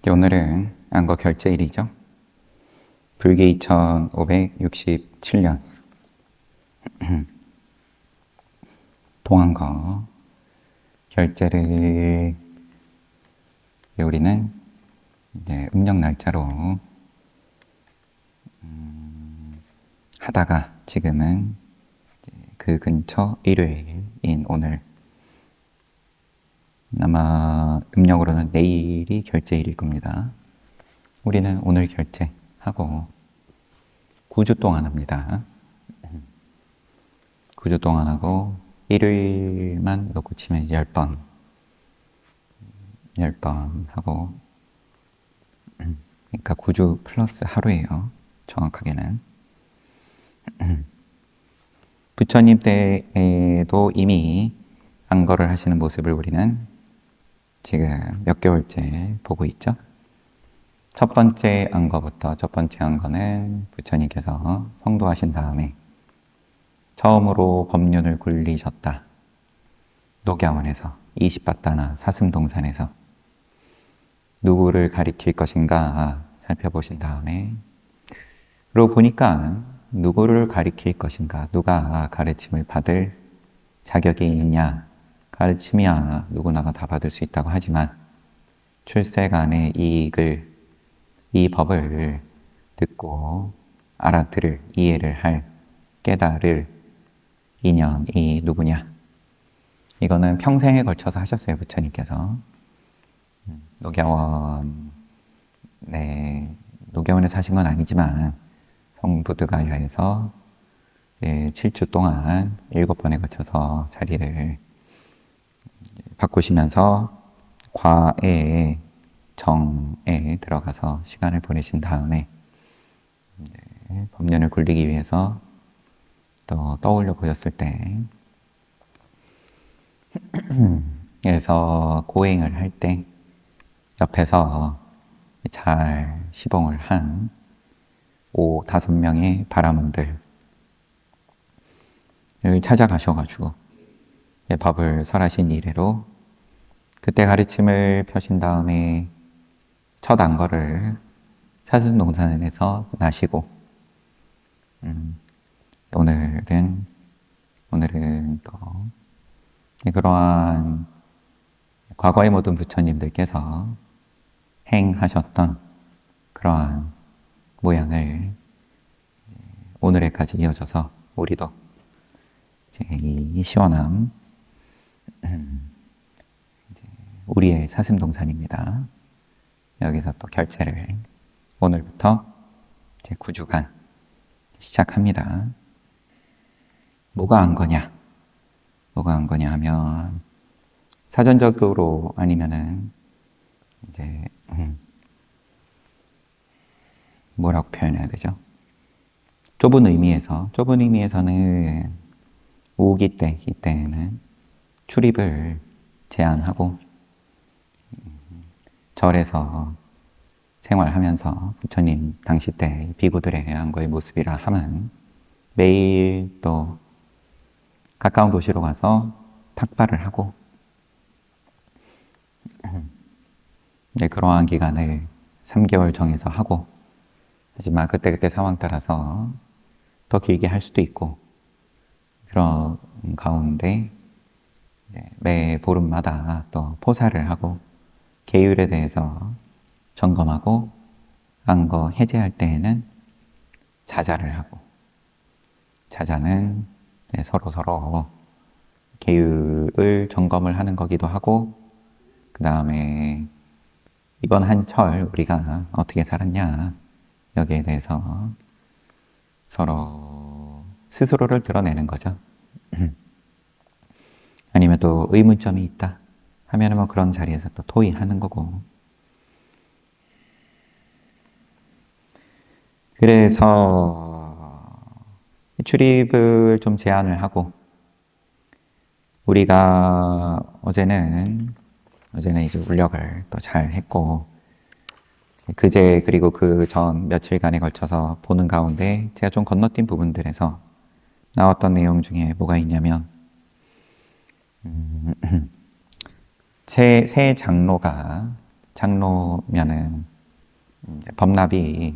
오늘은 안거 결제일이죠. 불기 2567년 동안거 결제를 우리는 이제 음력 날짜로 하다가 지금은 그 근처 일요일인 오늘, 아마 음력으로는 내일이 결제일일 겁니다. 우리는 오늘 결제하고 9주 동안 합니다. 9주 동안 하고 일요일만 놓고 치면 10번 하고, 그러니까 9주 플러스 하루예요. 정확하게는. 부처님 때에도 이미 안거를 하시는 모습을 우리는 지금 몇 개월째 보고 있죠. 첫 번째 안거부터, 첫 번째 안거는 부처님께서 성도하신 다음에 처음으로 법륜을 굴리셨다. 녹야원에서, 이십바다나 사슴동산에서 누구를 가리킬 것인가 살펴보신 다음에, 그러고 보니까 누구를 가리킬 것인가, 누가 가르침을 받을 자격이 있냐, 가르침이야 누구나가 다 받을 수 있다고 하지만 출세간의 이 법을 듣고 알아들을, 이해를 할, 깨달을 인연이 누구냐, 이거는 평생에 걸쳐서 하셨어요. 부처님께서 녹야원에서 하신 건 아니지만 성부드가야에서 7주 동안 7번에 걸쳐서 자리를 바꾸시면서 과에 정에 들어가서 시간을 보내신 다음에 법륜을 굴리기 위해서 또 떠올려 보셨을 때, 그래서 고행을 할 때 옆에서 잘 시봉을 한 5-5명의 바라문들을 찾아가셔가지고 법을 설하신 이래로 그때 가르침을 펴신 다음에 첫 안거를 사슴동산에서 나시고, 오늘은 또 그러한 과거의 모든 부처님들께서 행하셨던 그러한 모양을 오늘에까지 이어져서 우리도 이 시원함, 우리의 사슴동산입니다. 여기서 또 결제를 오늘부터 9주간 시작합니다. 뭐가 안 거냐 하면, 사전적으로 아니면은 이제 뭐라고 표현해야 되죠? 좁은 의미에서는 우기 때, 이때는 출입을 제한하고 절에서 생활하면서 부처님 당시 때 비구들의 안거의 모습이라 함은 매일 또 가까운 도시로 가서 탁발을 하고, 그러한 기간을 3개월 정해서 하고, 하지만 그때그때 상황 따라서 더 길게 할 수도 있고, 그런 가운데 매 보름마다 또 포사를 하고 계율에 대해서 점검하고, 안거 해제할 때에는 자자를 하고, 자자는 서로 계율을 점검을 하는 거기도 하고, 그 다음에 이번 한철 우리가 어떻게 살았냐, 여기에 대해서 서로 스스로를 드러내는 거죠. 아니면 또 의문점이 있다 하면 뭐 그런 자리에서 또 토의하는 거고. 그래서 출입을 좀 제한을 하고, 우리가 어제는 이제 울력을 또 잘 했고, 그제 그리고 그 전 며칠간에 걸쳐서 보는 가운데 제가 좀 건너뛴 부분들에서 나왔던 내용 중에 뭐가 있냐면, 새 장로가 장로면은 범납이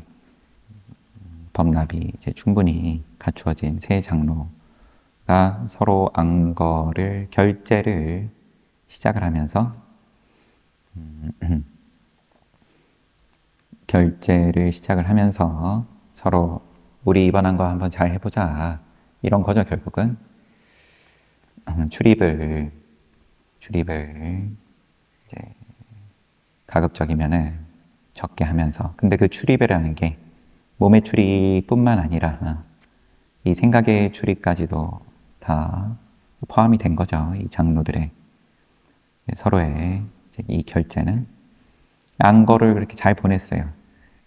이제 충분히 갖추어진 세 장로가 서로 안거를 결제를 시작을 하면서 서로 우리 이번 한 거 한번 잘 해보자 이런 거죠. 결국은 출입을 이제 가급적이면은 적게 하면서, 근데 그 출입이라는 게 몸의 출입뿐만 아니라 이 생각의 출입까지도 다 포함이 된 거죠. 이 장로들의 서로의 이 결제는 안거를 그렇게 잘 보냈어요.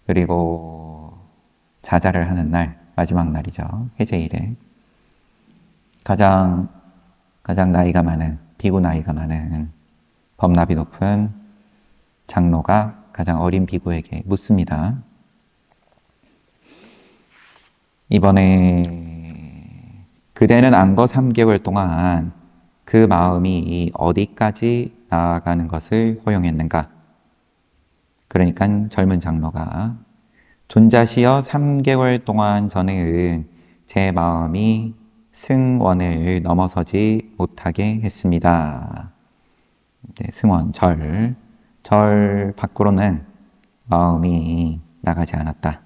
그리고 자자를 하는 날, 마지막 날이죠. 해제일에 가장 나이가 많은, 비구 나이가 많은 범납이 높은 장로가 가장 어린 비구에게 묻습니다. 이번에 그대는 안거 3개월 동안 그 마음이 어디까지 나아가는 것을 허용했는가? 그러니까 젊은 장로가 존자시여 3개월 동안 저는 제 마음이 승원을 넘어서지 못하게 했습니다. 승원, 절 밖으로는 마음이 나가지 않았다.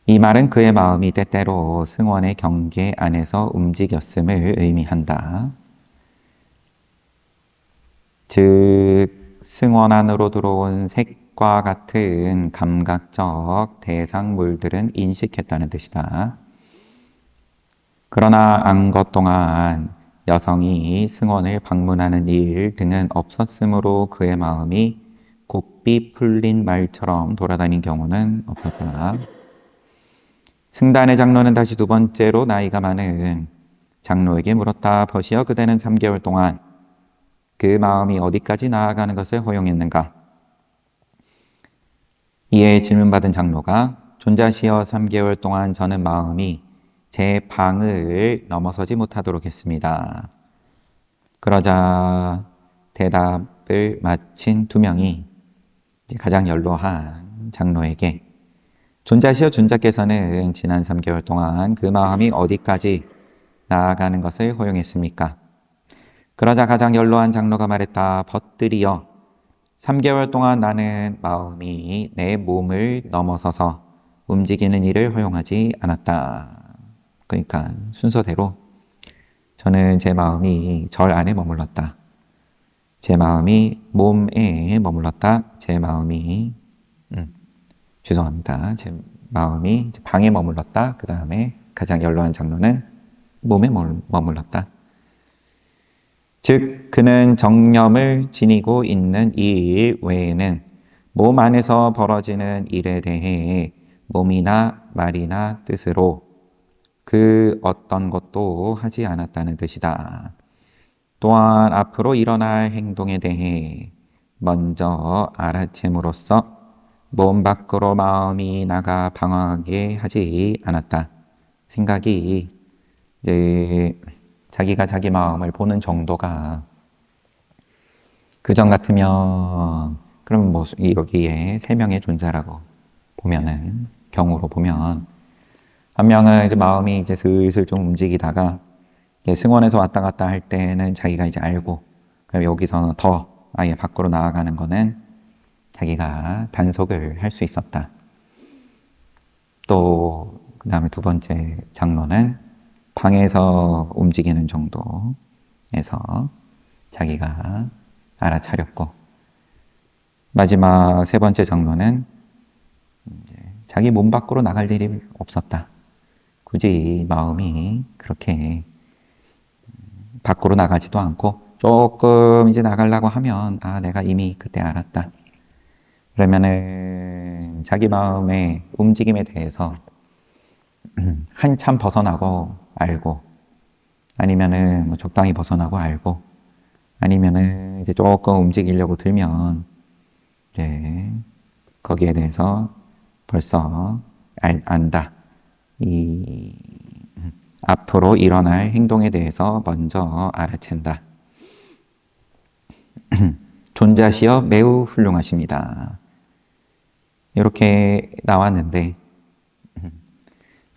이 말은 그의 마음이 때때로 승원의 경계 안에서 움직였음을 의미한다. 즉 승원 안으로 들어온 색과 같은 감각적 대상물들은 인식했다는 뜻이다. 그러나 안거 동안 여성이 승원을 방문하는 일 등은 없었으므로 그의 마음이 곱비 풀린 말처럼 돌아다닌 경우는 없었다. 승단의 장로는 다시 두 번째로 나이가 많은 장로에게 물었다. 버시어 그대는 3개월 동안 그 마음이 어디까지 나아가는 것을 허용했는가? 이에 질문받은 장로가 존자시여 3개월 동안 저는 마음이 제 방을 넘어서지 못하도록 했습니다. 그러자 대답을 마친 두 명이 가장 연로한 장로에게 존자시여 존자께서는 지난 3개월 동안 그 마음이 어디까지 나아가는 것을 허용했습니까? 그러자 가장 연로한 장로가 말했다. 벗들이여 3개월 동안 나는 마음이 내 몸을 넘어서서 움직이는 일을 허용하지 않았다. 그러니까 순서대로 저는 제 마음이 절 안에 머물렀다. 제 마음이 몸에 머물렀다. 제 마음이 죄송합니다. 제 마음이 방에 머물렀다. 그 다음에 가장 연로한 장로는 몸에 머물렀다. 즉 그는 정념을 지니고 있는 이 일 외에는 몸 안에서 벌어지는 일에 대해 몸이나 말이나 뜻으로 그 어떤 것도 하지 않았다는 뜻이다. 또한 앞으로 일어날 행동에 대해 먼저 알아챈으로써 몸 밖으로 마음이 나가 방황하게 하지 않았다. 생각이 이제 자기가 자기 마음을 보는 정도가 그전 같으면 그럼 뭐 여기에 세 명의 존재라고 보면은 경우로 보면 한 명은 이제 마음이 이제 슬슬 좀 움직이다가 이제 승원에서 왔다 갔다 할 때는 자기가 이제 알고, 그럼 여기서는 더 아예 밖으로 나아가는 거는 자기가 단속을 할 수 있었다. 또 그 다음에 두 번째 장로는 방에서 움직이는 정도에서 자기가 알아차렸고, 마지막 세 번째 장로는 자기 몸 밖으로 나갈 일이 없었다. 굳이 마음이 그렇게 밖으로 나가지도 않고 조금 이제 나가려고 하면 내가 이미 그때 알았다. 그러면은 자기 마음의 움직임에 대해서 한참 벗어나고 알고, 아니면은 뭐 적당히 벗어나고 알고, 아니면은 이제 조금 움직이려고 들면 이제 거기에 대해서 벌써 안다. 이 앞으로 일어날 행동에 대해서 먼저 알아챈다. 존자시여 매우 훌륭하십니다. 이렇게 나왔는데,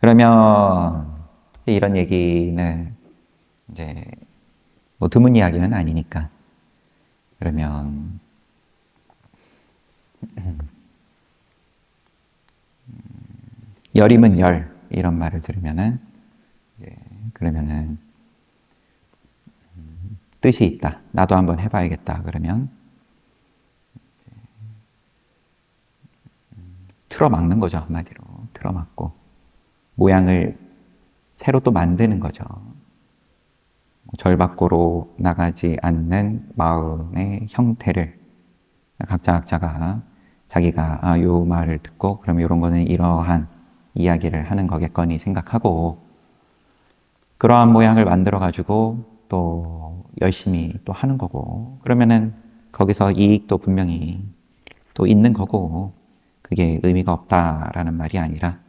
그러면 이런 얘기는 이제 뭐 드문 이야기는 아니니까, 그러면 열이면 열 이런 말을 들으면은 이제 그러면은 뜻이 있다. 나도 한번 해봐야겠다. 그러면 틀어막는 거죠. 한마디로 틀어막고 모양을 새로 또 만드는 거죠. 절 밖으로 나가지 않는 마음의 형태를 각자가 자기가 요 말을 듣고 그럼 이런 거는 이러한 이야기를 하는 거겠거니 생각하고 그러한 모양을 만들어 가지고 또 열심히 또 하는 거고 그러면은 거기서 이익도 분명히 또 있는 거고 그게 의미가 없다라는 말이 아니라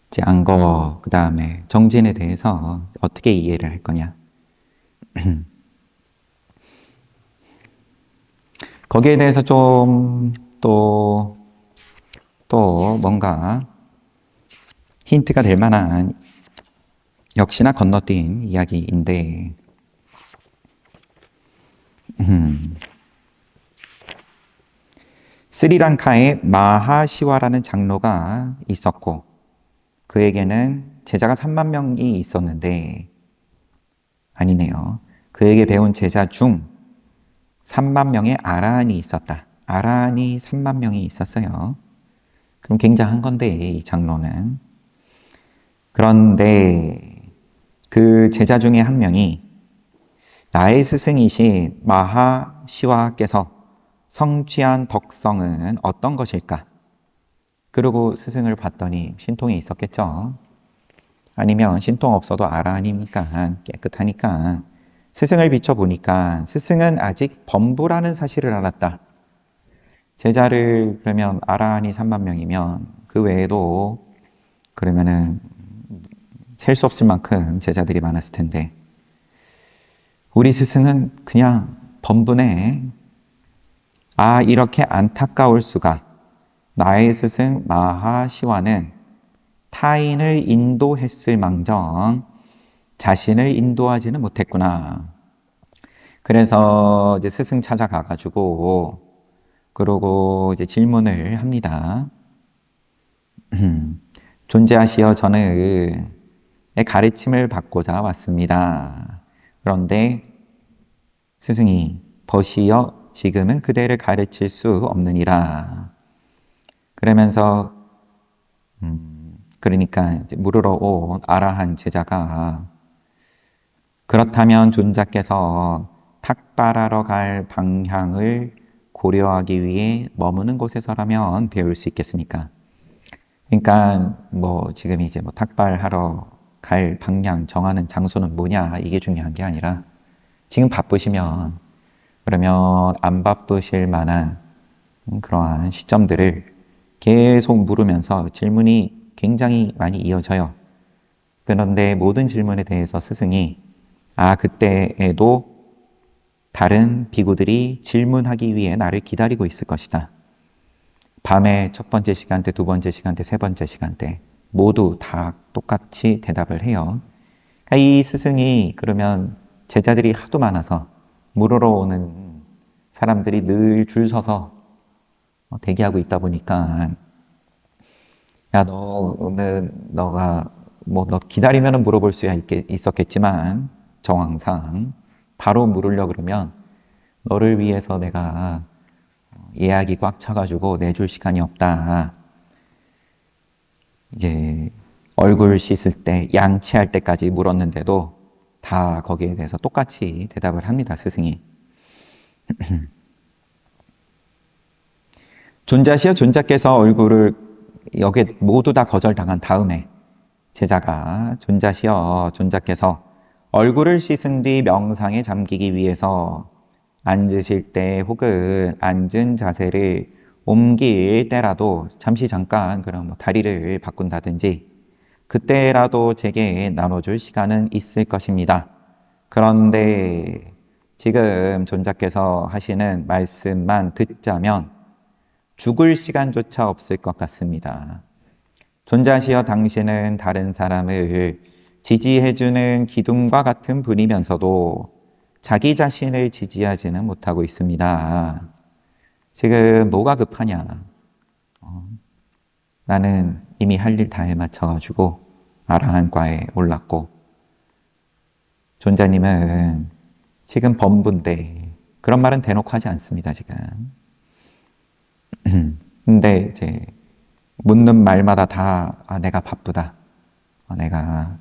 이제 안거 그 다음에 정진에 대해서 어떻게 이해를 할 거냐 거기에 대해서 좀 또 뭔가 힌트가 될 만한 역시나 건너뛴 이야기인데 스리랑카에 마하시와라는 장로가 있었고 그에게는 제자가 3만 명이 있었는데 아니네요. 그에게 배운 제자 중 3만 명의 아라한이 있었다. 아라한이 3만 명이 있었어요. 그럼 굉장한 건데 이 장로는 그런데 그 제자 중에 한 명이 나의 스승이신 마하시와께서 성취한 덕성은 어떤 것일까? 그러고 스승을 봤더니 신통이 있었겠죠. 아니면 신통 없어도 아라한이니까 깨끗하니까 스승을 비춰보니까 스승은 아직 범부라는 사실을 알았다. 제자를 그러면 아라한이 3만 명이면 그 외에도 그러면은 셀 수 없을 만큼 제자들이 많았을 텐데 우리 스승은 그냥 범부네. 이렇게 안타까울 수가. 나의 스승 마하시와는 타인을 인도했을 망정 자신을 인도하지는 못했구나. 그래서 이제 스승 찾아가가지고 그러고 이제 질문을 합니다. 존재하시어 저는 가르침을 받고자 왔습니다. 그런데 스승이 버시여 지금은 그대를 가르칠 수 없느니라. 그러면서 그러니까 이제 물으러 온 아라한 제자가 그렇다면 존자께서 탁발하러 갈 방향을 고려하기 위해 머무는 곳에서라면 배울 수 있겠습니까? 그러니까 뭐 지금 이제 뭐 탁발하러 갈 방향 정하는 장소는 뭐냐 이게 중요한 게 아니라 지금 바쁘시면 그러면 안 바쁘실 만한 그러한 시점들을 계속 물으면서 질문이 굉장히 많이 이어져요. 그런데 모든 질문에 대해서 스승이 그때에도 다른 비구들이 질문하기 위해 나를 기다리고 있을 것이다. 밤에 첫 번째 시간대, 두 번째 시간대, 세 번째 시간대 모두 다 똑같이 대답을 해요. 그러니까 이 스승이 그러면 제자들이 하도 많아서 물으러 오는 사람들이 늘 줄 서서 대기하고 있다 보니까 너가 너 기다리면 물어볼 수 있었겠지만 정황상 바로 물으려 그러면 너를 위해서 내가 예약이 꽉 차가지고 내줄 시간이 없다. 이제 얼굴 씻을 때, 양치할 때까지 물었는데도 다 거기에 대해서 똑같이 대답을 합니다, 스승이. 존자시여 존자께서 얼굴을 여기에 모두 다 거절당한 다음에 제자가 존자시여 존자께서 얼굴을 씻은 뒤 명상에 잠기기 위해서 앉으실 때 혹은 앉은 자세를 옮길 때라도 잠시 잠깐 그럼 뭐 다리를 바꾼다든지 그때라도 제게 나눠줄 시간은 있을 것입니다. 그런데 지금 존자께서 하시는 말씀만 듣자면 죽을 시간조차 없을 것 같습니다. 존자시여 당신은 다른 사람을 지지해주는 기둥과 같은 분이면서도 자기 자신을 지지하지는 못하고 있습니다. 지금 뭐가 급하냐? 나는 이미 할 일 다 해마쳐가지고 아라한과에 올랐고 존자님은 지금 범부인데 그런 말은 대놓고 하지 않습니다, 지금. 근데 이제 묻는 말마다 다 내가 바쁘다. 내가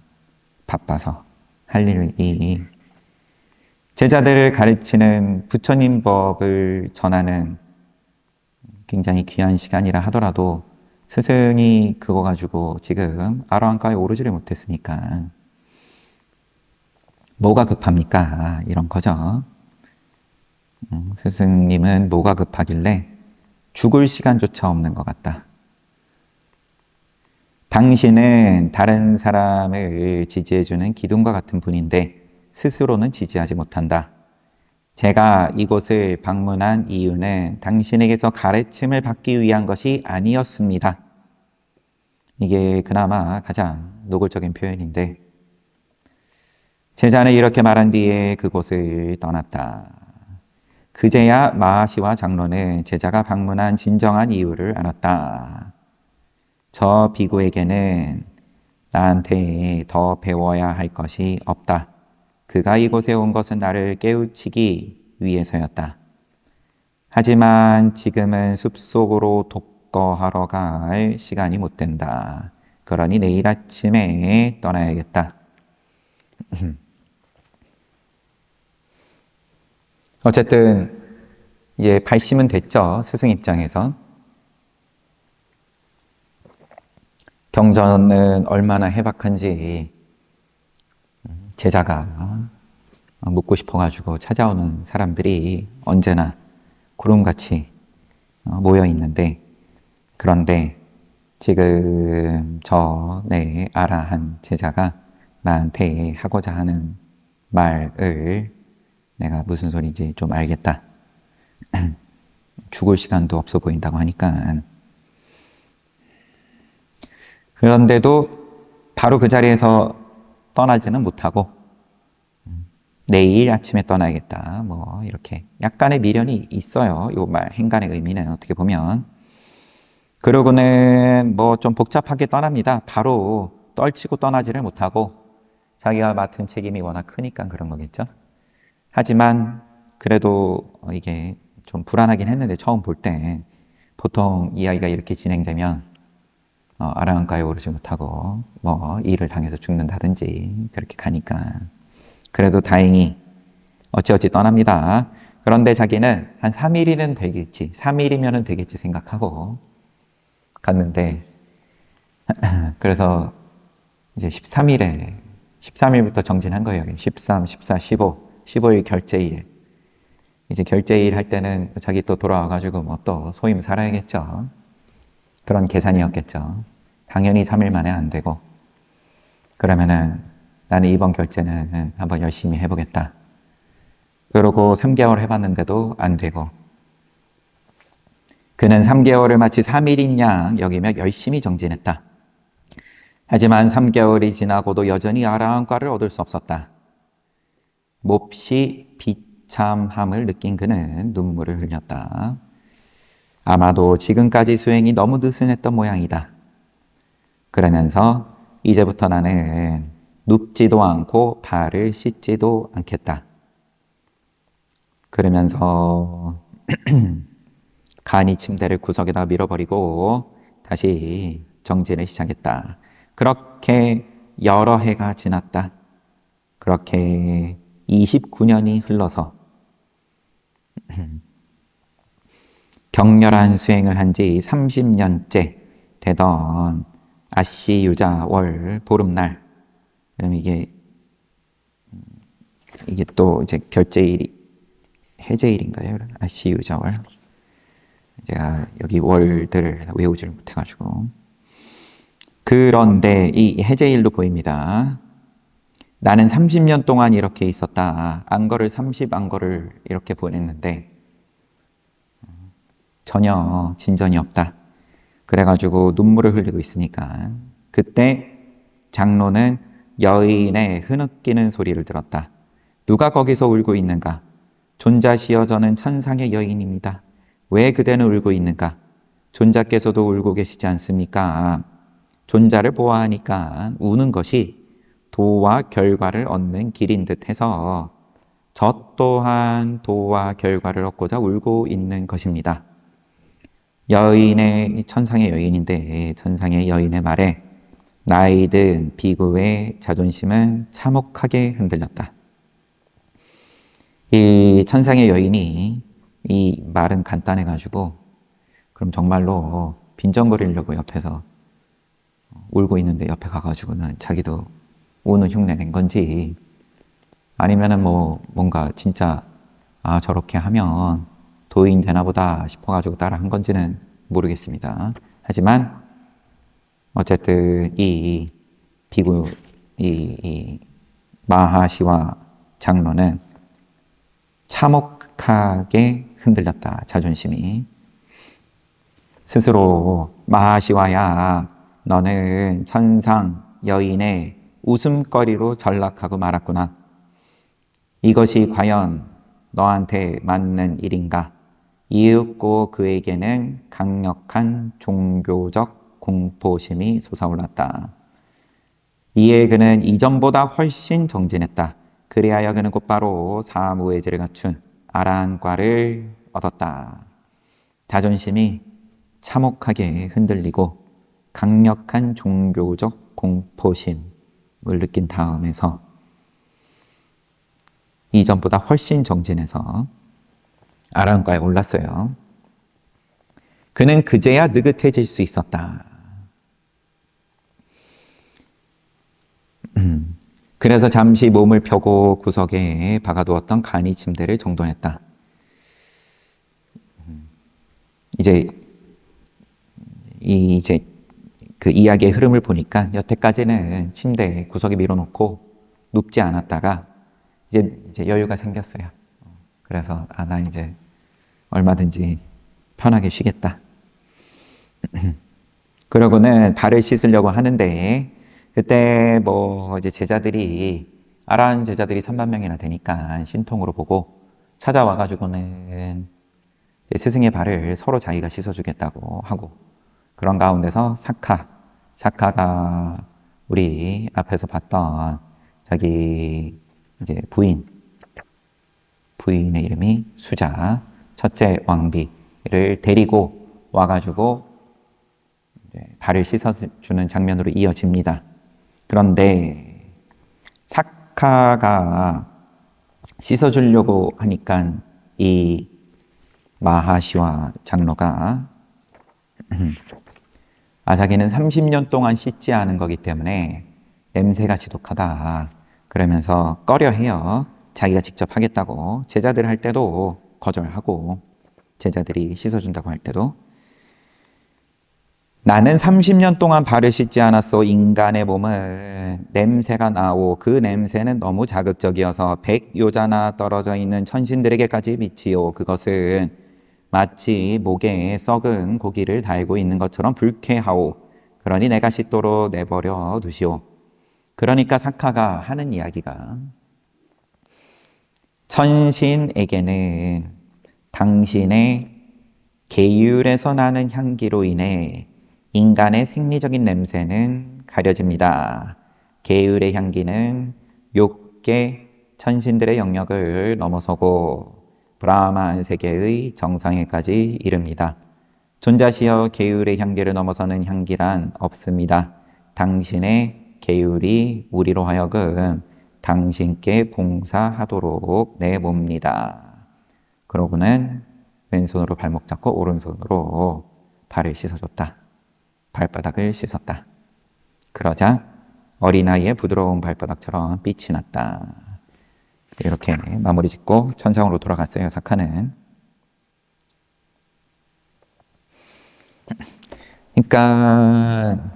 바빠서 할 일이 제자들을 가르치는 부처님 법을 전하는 굉장히 귀한 시간이라 하더라도 스승이 그거 가지고 지금 아라한가에 오르지를 못했으니까 뭐가 급합니까? 이런 거죠. 스승님은 뭐가 급하길래 죽을 시간조차 없는 것 같다. 당신은 다른 사람을 지지해주는 기둥과 같은 분인데 스스로는 지지하지 못한다. 제가 이곳을 방문한 이유는 당신에게서 가르침을 받기 위한 것이 아니었습니다. 이게 그나마 가장 노골적인 표현인데 제자는 이렇게 말한 뒤에 그곳을 떠났다. 그제야 마하시와 장로는 제자가 방문한 진정한 이유를 알았다. 저 비구에게는 나한테 더 배워야 할 것이 없다. 그가 이곳에 온 것은 나를 깨우치기 위해서였다. 하지만 지금은 숲속으로 독거하러 갈 시간이 못 된다. 그러니 내일 아침에 떠나야겠다. 어쨌든 이제 발심은 됐죠. 스승 입장에서. 경전은 얼마나 해박한지 제자가 묻고 싶어가지고 찾아오는 사람들이 언제나 구름같이 모여 있는데 그런데 지금 내 아라한 제자가 나한테 하고자 하는 말을 내가 무슨 소리인지 좀 알겠다. 죽을 시간도 없어 보인다고 하니까 그런데도 바로 그 자리에서 떠나지는 못하고 내일 아침에 떠나야겠다. 뭐 이렇게 약간의 미련이 있어요. 이 말 행간의 의미는 어떻게 보면 그러고는 뭐 좀 복잡하게 떠납니다. 바로 떨치고 떠나지를 못하고 자기가 맡은 책임이 워낙 크니까 그런 거겠죠. 하지만 그래도 이게 좀 불안하긴 했는데 처음 볼 때 보통 이야기가 이렇게 진행되면 아라한가에 오르지 못하고 뭐 일을 당해서 죽는다든지 그렇게 가니까 그래도 다행히 어찌어찌 떠납니다. 그런데 자기는 한 3일이면 되겠지 3일이면 되겠지 생각하고 갔는데 그래서 이제 13일부터 정진한 거예요. 13, 14, 15, 15일 결제일. 이제 결제일 할 때는 자기 또 돌아와가지고 뭐 또 소임 살아야겠죠. 그런 계산이었겠죠. 당연히 3일 만에 안 되고 그러면은 나는 이번 결제는 한번 열심히 해보겠다. 그러고 3개월 해봤는데도 안 되고 그는 3개월을 마치 3일인 양 여기며 열심히 정진했다. 하지만 3개월이 지나고도 여전히 아라한과를 얻을 수 없었다. 몹시 비참함을 느낀 그는 눈물을 흘렸다. 아마도 지금까지 수행이 너무 느슨했던 모양이다. 그러면서 이제부터 나는 눕지도 않고 발을 씻지도 않겠다. 그러면서 간이 침대를 구석에다 밀어버리고 다시 정진을 시작했다. 그렇게 여러 해가 지났다. 그렇게 29년이 흘러서 격렬한 수행을 한 지 30년째 되던 아시유자월 보름날, 그럼 이게 또 이제 결제일이 해제일인가요? 아시유자월. 제가 여기 월들을 외우지를 못해가지고. 그런데 이 해제일도 보입니다. 나는 30년 동안 이렇게 있었다. 안거를 30안거를 이렇게 보냈는데 전혀 진전이 없다. 그래가지고 눈물을 흘리고 있으니까 그때 장로는 여인의 흐느끼는 소리를 들었다. 누가 거기서 울고 있는가? 존자시여 저는 천상의 여인입니다. 왜 그대는 울고 있는가? 존자께서도 울고 계시지 않습니까? 존자를 보아하니까 우는 것이 도와 결과를 얻는 길인 듯 해서 저 또한 도와 결과를 얻고자 울고 있는 것입니다. 여인의 천상의 여인인데 천상의 여인의 말에 나이 든 비구의 자존심은 참혹하게 흔들렸다. 이 천상의 여인이 이 말은 간단해가지고 그럼 정말로 빈정거리려고 옆에서 울고 있는데 옆에 가가지고는 자기도 우는 흉내 낸 건지 아니면은 뭐 뭔가 진짜 아 저렇게 하면 도인 되나 보다 싶어가지고 따라 한 건지는 모르겠습니다. 하지만 어쨌든 이 비구 이 마하시와 장로는 참혹하게 흔들렸다. 자존심이. 스스로 마하시와야 너는 천상 여인의 웃음거리로 전락하고 말았구나. 이것이 과연 너한테 맞는 일인가? 이윽고 그에게는 강력한 종교적 공포심이 솟아올랐다. 이에 그는 이전보다 훨씬 정진했다. 그리하여 그는 곧바로 사무예제를 갖춘 아란과를 얻었다. 자존심이 참혹하게 흔들리고 강력한 종교적 공포심을 느낀 다음에서 이전보다 훨씬 정진해서 아란과에 올랐어요. 그는 그제야 느긋해질 수 있었다. 그래서 잠시 몸을 펴고 구석에 박아두었던 간이 침대를 정돈했다. 이제 그 이야기의 흐름을 보니까 여태까지는 침대에 구석에 밀어놓고 눕지 않았다가 이제 여유가 생겼어요. 그래서 나 이제 얼마든지 편하게 쉬겠다. 그러고는 발을 씻으려고 하는데 그때 뭐 이제 아란 제자들이 3만 명이나 되니까 신통으로 보고 찾아와가지고는 스승의 발을 서로 자기가 씻어주겠다고 하고 그런 가운데서 사카가 우리 앞에서 봤던 자기 이제 부인의 이름이 수자, 첫째 왕비를 데리고 와가지고 발을 씻어주는 장면으로 이어집니다. 그런데 사카가 씻어주려고 하니까 이 마하시와 장로가 자기는 30년 동안 씻지 않은 거기 때문에 냄새가 지독하다. 그러면서 꺼려해요. 자기가 직접 하겠다고. 제자들 할 때도 거절하고 제자들이 씻어준다고 할 때도 나는 30년 동안 발을 씻지 않았어. 인간의 몸은 냄새가 나오. 그 냄새는 너무 자극적이어서 100요자나 떨어져 있는 천신들에게까지 미치오. 그것은 마치 목에 썩은 고기를 달고 있는 것처럼 불쾌하오. 그러니 내가 씻도록 내버려 두시오. 그러니까 사카가 하는 이야기가 천신에게는 당신의 계율에서 나는 향기로 인해 인간의 생리적인 냄새는 가려집니다. 계율의 향기는 욕계 천신들의 영역을 넘어서고 브라만 세계의 정상에까지 이릅니다. 존자시여 계율의 향기를 넘어서는 향기란 없습니다. 당신의 계율이 우리로 하여금 당신께 봉사하도록 내봅니다. 그러고는 왼손으로 발목 잡고 오른손으로 발을 씻어줬다. 발바닥을 씻었다. 그러자 어린아이의 부드러운 발바닥처럼 빛이 났다. 이렇게 마무리 짓고 천상으로 돌아갔어요. 사카는. 그러니까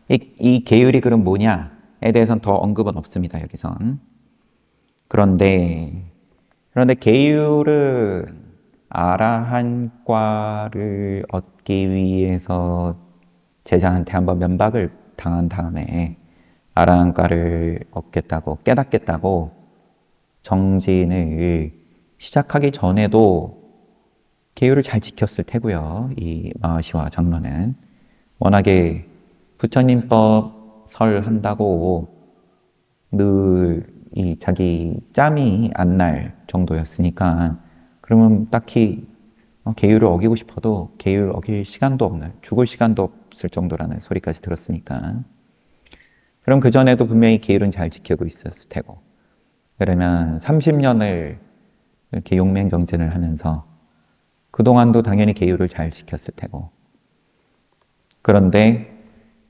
이 계율이 그럼 뭐냐? 대해서는 더 언급은 없습니다. 여기선. 그런데 계율은 아라한과를 얻기 위해서 제자한테 한번 면박을 당한 다음에 아라한과를 얻겠다고 깨닫겠다고 정진을 시작하기 전에도 계율을 잘 지켰을 테고요. 이 마하시와 장로는 워낙에 부처님법 설한다고 늘 이 자기 짬이 안 날 정도였으니까 그러면 딱히 계율을 어기고 싶어도 계율 어길 시간도 없는, 죽을 시간도 없을 정도라는 소리까지 들었으니까 그럼 그전에도 분명히 계율은 잘 지키고 있었을 테고 그러면 30년을 이렇게 용맹정진을 하면서 그동안도 당연히 계율을 잘 지켰을 테고 그런데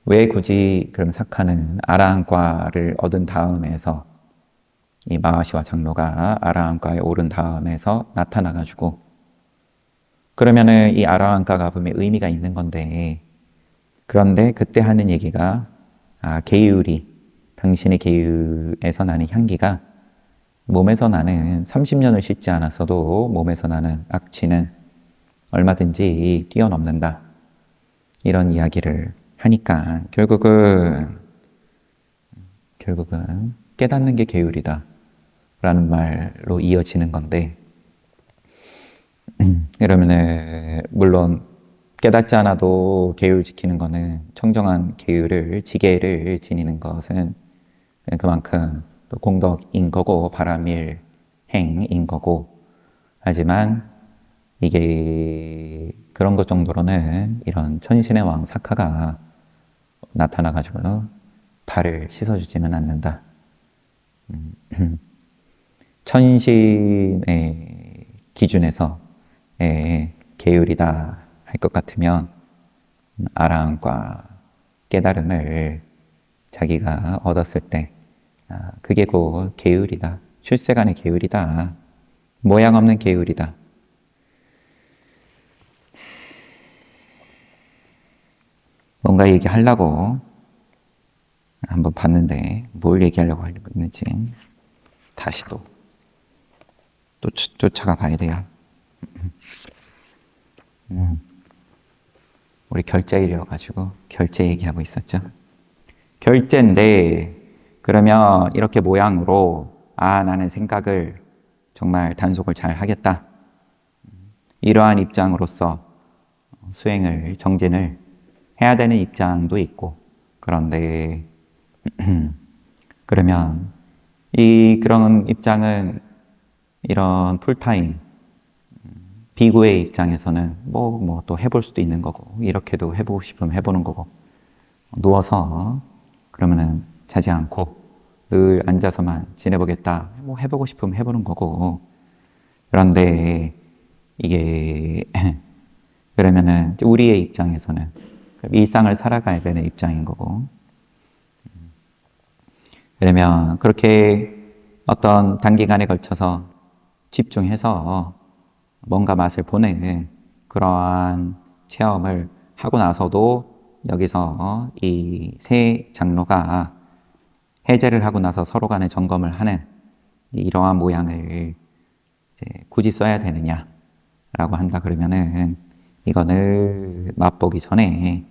왜 굳이 그럼 사카는 아라한과를 얻은 다음에서 이 마하시와 장로가 아라한과에 오른 다음에서 나타나가지고 그러면은 이 아라한과가 분명히 의미가 있는 건데 그런데 그때 하는 얘기가 계율이 당신의 계율에서 나는 향기가 몸에서 나는 30년을 씻지 않았어도 몸에서 나는 악취는 얼마든지 뛰어넘는다. 이런 이야기를 하니까 결국은 깨닫는 게 계율이다. 라는 말로 이어지는 건데 그러면은 물론 깨닫지 않아도 계율 지키는 거는 청정한 계율을 지계를 지니는 것은 그만큼 또 공덕인 거고 바람일 행인 거고 하지만 이게 그런 것 정도로는 이런 천신의 왕 사카가 나타나가지고 발을 씻어주지는 않는다. 천신의 기준에서 계율이다 할 것 같으면 아라한과 깨달음을 자기가 얻었을 때 그게 곧 계율이다. 출세간의 계율이다. 모양 없는 계율이다. 뭔가 얘기하려고 한번 봤는데 뭘 얘기하려고 했는지 다시 또 쫓아가 봐야 돼요. 우리 결제일이어가지고 결제 얘기하고 있었죠. 결제인데 그러면 이렇게 모양으로 나는 생각을 정말 단속을 잘 하겠다. 이러한 입장으로서 수행을 정진을 해야 되는 입장도 있고 그런데 그러면 그런 입장은 이런 풀타임 비구의 입장에서는 뭐 또 해볼 수도 있는 거고 이렇게도 해보고 싶으면 해보는 거고 누워서 그러면은 자지 않고 늘 앉아서만 지내보겠다 뭐 해보고 싶으면 해보는 거고 그런데 이게 그러면은 우리의 입장에서는 일상을 살아가야 되는 입장인 거고 그러면 그렇게 어떤 단기간에 걸쳐서 집중해서 뭔가 맛을 보는 그러한 체험을 하고 나서도 여기서 이 세 장로가 해제를 하고 나서 서로 간에 점검을 하는 이러한 모양을 이제 굳이 써야 되느냐라고 한다 그러면은 이거는 맛보기 전에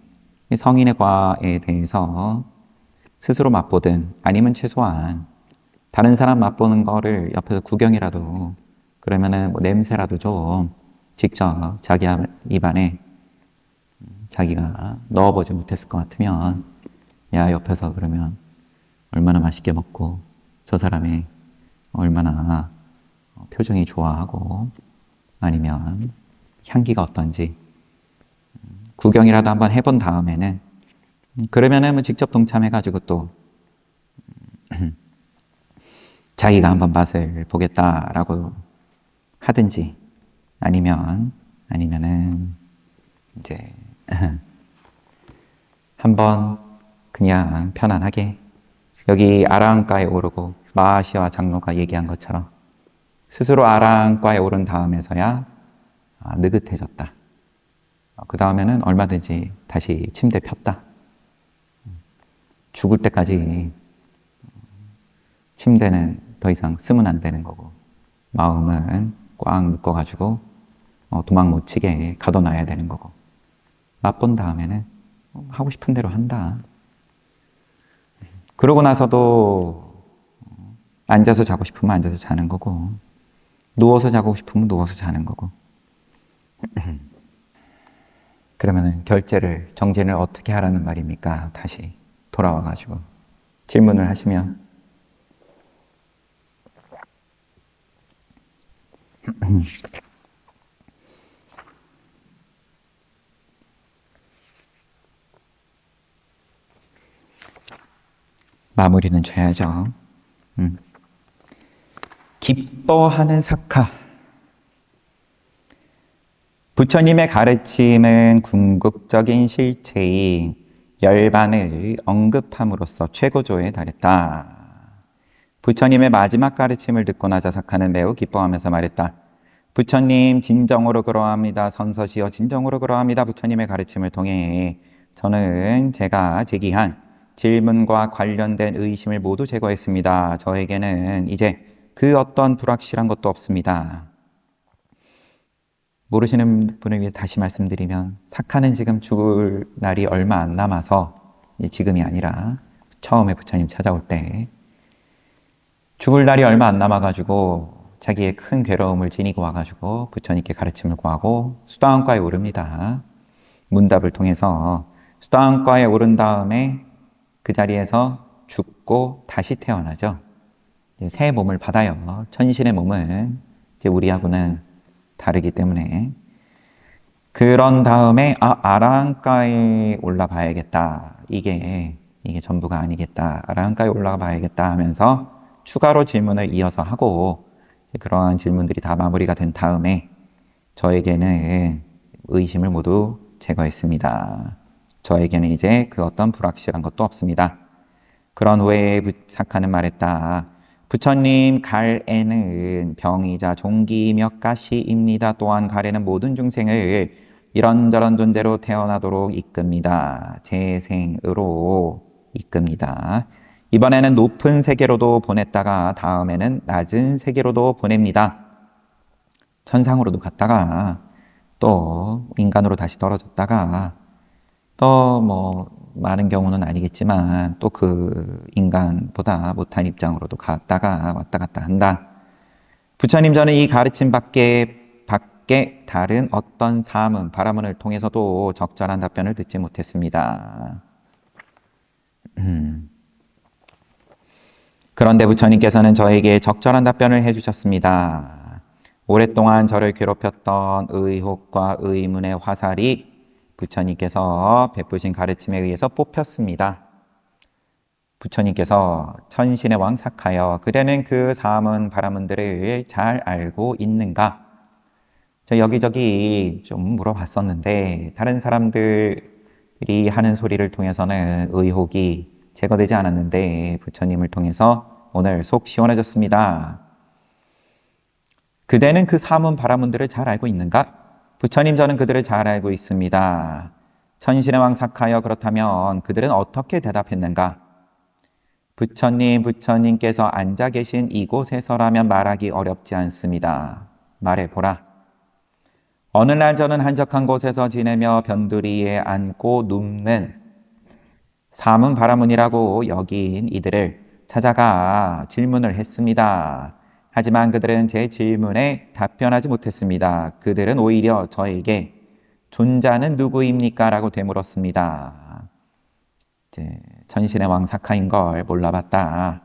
성인의 과에 대해서 스스로 맛보든 아니면 최소한 다른 사람 맛보는 거를 옆에서 구경이라도 그러면은 뭐 냄새라도 좀 직접 자기 입안에 자기가 넣어보지 못했을 것 같으면 야 옆에서 그러면 얼마나 맛있게 먹고 저 사람이 얼마나 표정이 좋아하고 아니면 향기가 어떤지 구경이라도 한번 해본 다음에는 그러면은 뭐 직접 동참해가지고 또 자기가 한번 맛을 보겠다라고 하든지 아니면은 이제 한번 그냥 편안하게 여기 아라한과에 오르고 마하시와 장로가 얘기한 것처럼 스스로 아라한과에 오른 다음에서야 느긋해졌다. 그 다음에는 얼마든지 다시 침대 폈다. 죽을 때까지 침대는 더 이상 쓰면 안 되는 거고, 마음은 꽉 묶어가지고 도망 못 치게 가둬놔야 되는 거고, 맛본 다음에는 하고 싶은 대로 한다. 그러고 나서도 앉아서 자고 싶으면 앉아서 자는 거고, 누워서 자고 싶으면 누워서 자는 거고. 그러면은 결제를, 정진을 어떻게 하라는 말입니까? 다시 돌아와가지고 질문을 하시면 마무리는 줘야죠. 기뻐하는 사카. 부처님의 가르침은 궁극적인 실체인 열반을 언급함으로써 최고조에 달했다. 부처님의 마지막 가르침을 듣고 나자 사카는 매우 기뻐하면서 말했다. 부처님 진정으로 그러합니다. 선서시여 진정으로 그러합니다. 부처님의 가르침을 통해 저는 제가 제기한 질문과 관련된 의심을 모두 제거했습니다. 저에게는 이제 그 어떤 불확실한 것도 없습니다. 모르시는 분을 위해 다시 말씀드리면 사카는 지금 죽을 날이 얼마 안 남아서, 지금이 아니라 처음에 부처님 찾아올 때 죽을 날이 얼마 안 남아가지고 자기의 큰 괴로움을 지니고 와가지고 부처님께 가르침을 구하고 수다원가에 오릅니다. 문답을 통해서 수다원가에 오른 다음에 그 자리에서 죽고 다시 태어나죠. 새 몸을 받아요. 천신의 몸은 이제 우리하고는 다르기 때문에. 그런 다음에 아라한가에 올라봐야겠다. 이게 전부가 아니겠다. 아라한가에 올라가 봐야겠다 하면서 추가로 질문을 이어서 하고, 그러한 질문들이 다 마무리가 된 다음에 저에게는 의심을 모두 제거했습니다. 저에게는 이제 그 어떤 불확실한 것도 없습니다. 그런 후에 사카는 말했다. 부처님 갈에는 병이자 종기며 가시입니다. 또한 갈에는 모든 중생을 이런저런 존재로 태어나도록 이끕니다. 재생으로 이끕니다. 이번에는 높은 세계로도 보냈다가 다음에는 낮은 세계로도 보냅니다. 천상으로도 갔다가 또 인간으로 다시 떨어졌다가 또 많은 경우는 아니겠지만 또 그 인간보다 못한 입장으로도 갔다가 왔다 갔다 한다. 부처님, 저는 이 가르침 밖에 다른 어떤 사문, 바라문을 통해서도 적절한 답변을 듣지 못했습니다. 그런데 부처님께서는 저에게 적절한 답변을 해주셨습니다. 오랫동안 저를 괴롭혔던 의혹과 의문의 화살이 부처님께서 베푸신 가르침에 의해서 뽑혔습니다. 부처님께서 천신의 왕 사카여, 그대는 그 사문 바라문들을 잘 알고 있는가? 저 여기저기 좀 물어봤었는데 다른 사람들이 하는 소리를 통해서는 의혹이 제거되지 않았는데 부처님을 통해서 오늘 속 시원해졌습니다. 그대는 그 사문 바라문들을 잘 알고 있는가? 부처님, 저는 그들을 잘 알고 있습니다. 천신의 왕 사카여, 그렇다면 그들은 어떻게 대답했는가? 부처님께서 앉아 계신 이곳에서라면 말하기 어렵지 않습니다. 말해보라. 어느 날 저는 한적한 곳에서 지내며 변두리에 앉고 눕는 사문 바라문이라고 여긴 이들을 찾아가 질문을 했습니다. 하지만 그들은 제 질문에 답변하지 못했습니다. 그들은 오히려 저에게 존자는 누구입니까? 라고 되물었습니다. 천신의 왕 사카인 걸 몰라봤다.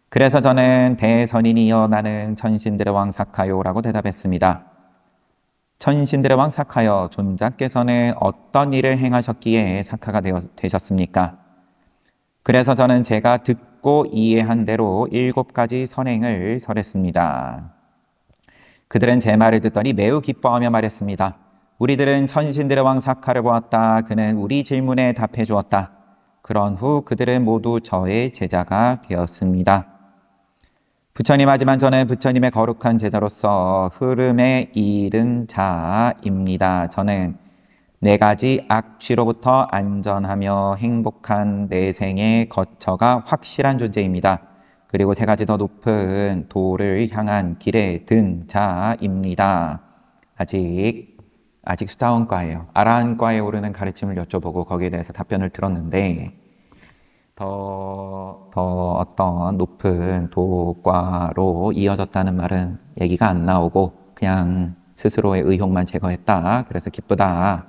그래서 저는 대선인이여 나는 천신들의 왕 사카요 라고 대답했습니다. 천신들의 왕 사카여, 존자께서는 어떤 일을 행하셨기에 사카가 되셨습니까? 그래서 저는 제가 듣고 이해한 대로 7가지 선행을 설했습니다. 그들은 제 말을 듣더니 매우 기뻐하며 말했습니다. 우리들은 천신들의 왕 사카를 보았다. 그는 우리 질문에 답해 주었다. 그런 후 그들은 모두 저의 제자가 되었습니다. 부처님, 하지만 저는 부처님의 거룩한 제자로서 흐름에 이른 자입니다. 저는 4가지 악취로부터 안전하며 행복한 내생의 거처가 확실한 존재입니다. 그리고 세 가지 더 높은 도를 향한 길에 든 자입니다. 아직 수다원과예요. 아라한과에 오르는 가르침을 여쭤보고 거기에 대해서 답변을 들었는데 더 어떤 높은 도과로 이어졌다는 말은 얘기가 안 나오고 그냥 스스로의 의혹만 제거했다. 그래서 기쁘다.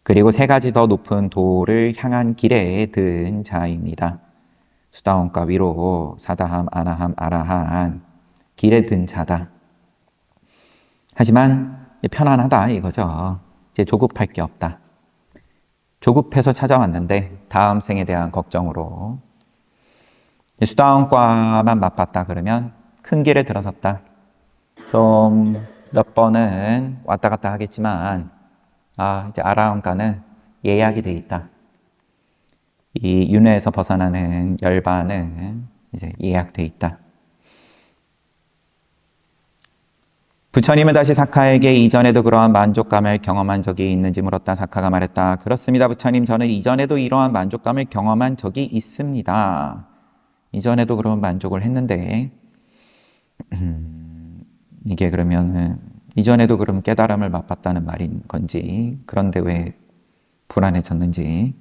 그리고 세 가지 더 높은 도를 향한 길에 든 자입니다. 수다원과 위로 사다함, 아나함, 아라한 길에 든 자다. 하지만 편안하다 이거죠. 이제 조급할 게 없다. 조급해서 찾아왔는데 다음 생에 대한 걱정으로 수다원과만 맛봤다 그러면 큰 길에 들어섰다. 좀 몇 번은 왔다 갔다 하겠지만 이제 아라한과는 예약이 돼 있다. 이 윤회에서 벗어나는 열반은 이제 예약돼 있다. 부처님은 다시 사카에게 이전에도 그러한 만족감을 경험한 적이 있는지 물었다. 사카가 말했다. 그렇습니다. 부처님, 저는 이전에도 이러한 만족감을 경험한 적이 있습니다. 이전에도 그런 만족을 했는데 이게 그러면은 이전에도 그럼 깨달음을 맛봤다는 말인 건지, 그런데 왜 불안해졌는지.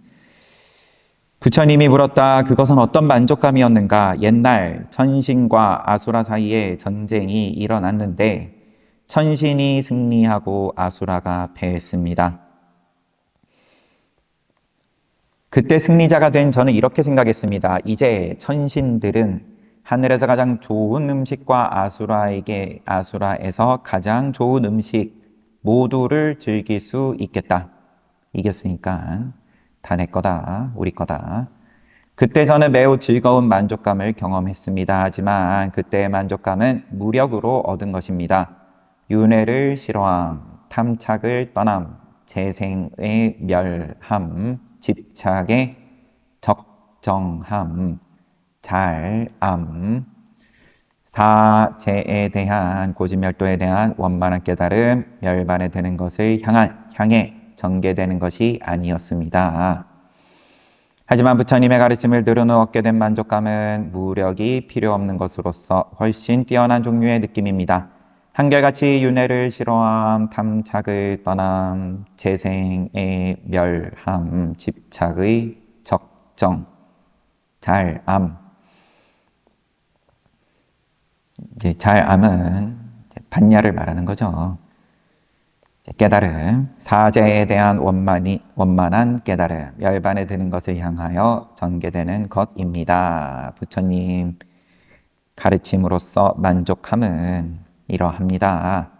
부처님이 물었다. 그것은 어떤 만족감이었는가? 옛날 천신과 아수라 사이에 전쟁이 일어났는데 천신이 승리하고 아수라가 패했습니다. 그때 승리자가 된 저는 이렇게 생각했습니다. 이제 천신들은 하늘에서 가장 좋은 음식과 아수라에서 가장 좋은 음식 모두를 즐길 수 있겠다. 이겼으니까 다 내 거다, 우리 거다. 그때 저는 매우 즐거운 만족감을 경험했습니다. 하지만 그때의 만족감은 무력으로 얻은 것입니다. 윤회를 싫어함, 탐착을 떠남, 재생의 멸함, 집착의 적정함, 잘암, 사재에 대한 고진멸도에 대한 원만한 깨달음, 멸반에 되는 것을 향해 전개되는 것이 아니었습니다. 하지만 부처님의 가르침을 들은 후 얻게 된 만족감은 무력이 필요 없는 것으로서 훨씬 뛰어난 종류의 느낌입니다. 한결같이 윤회를 싫어함, 탐착을 떠남, 재생의 멸함, 집착의 적정, 잘암. 이제 잘암은 반야를 말하는 거죠. 깨달음, 사제에 대한 원만한 깨달음, 열반에 드는 것을 향하여 전개되는 것입니다. 부처님 가르침으로써 만족함은 이러합니다.